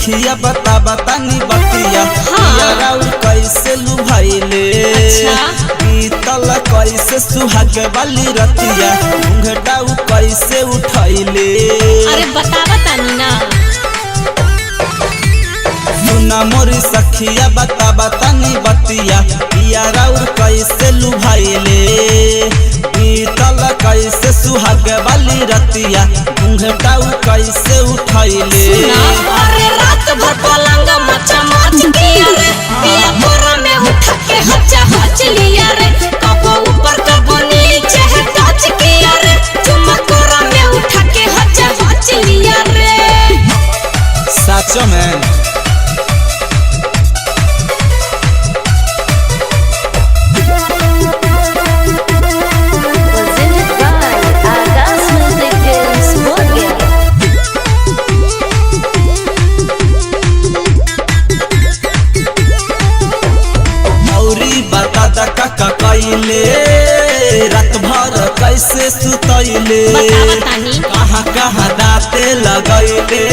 सखिया बता बतानी बतिया यारा कैसे लुभाइले बीतल कैसे सुहाग वाली रतिया घूंघटा कैसे उठाइले। अरे बता बतानी ना सुना मोरी सखिया बता बतानी बतिया यारा कैसे लुभाइले बीतल कैसे सुहाग वाली रतिया घूंघटा कैसे उठाइले। अरे रात भर पलंग मचा मच किया रे पिया कोरा में उठा के हचा हच लिया रे कबो ऊपर कबो नीचे है टच किया रे चुम्मा कोरा में उठा के हचा हच लिया रे। सच में कैले रात भर कैसे सुतैले कहाँ कहाँ दाते लगैले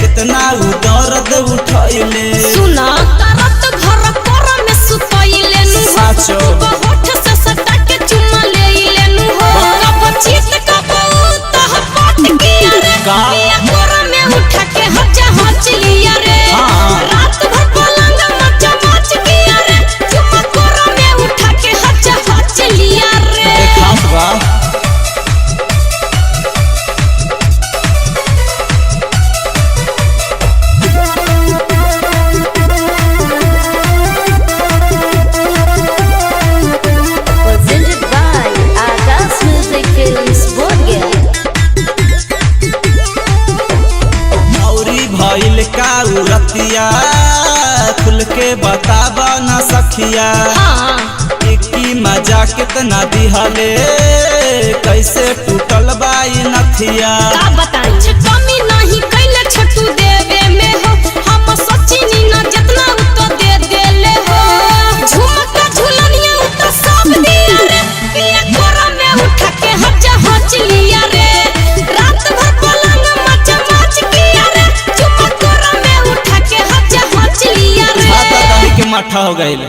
कितना दर्द उठैले। सुना रात भर कोरा में सुतैले साचो होठ से सटा के चुम्मा लेले नु हो कब चीत कब तह पट किया रे पिया कोरा में उठा के हचा हच लिया रे रात भर पलंग मचा मच किया रे चुम्मा कोरा में उठा के हचा हच लिया रे। खास बा भइल का रतिया खुल के बतावा न सखिया की मजा कितना दिहले कैसे टूटल बाई नथिया। का बताई कमी नहीं कैले छोटू देवे में हो हम सचिनी न जितना तो दे देले हो झुमका झुलनिया तो सब दिया रे पिया कोरा में उठा के हचा हच लिया रे रात भर पलंग मचा मच किया रे चुम्मा कोरा में उठा के हचा हच लिया रे। छाता दही के मठा हो गइल।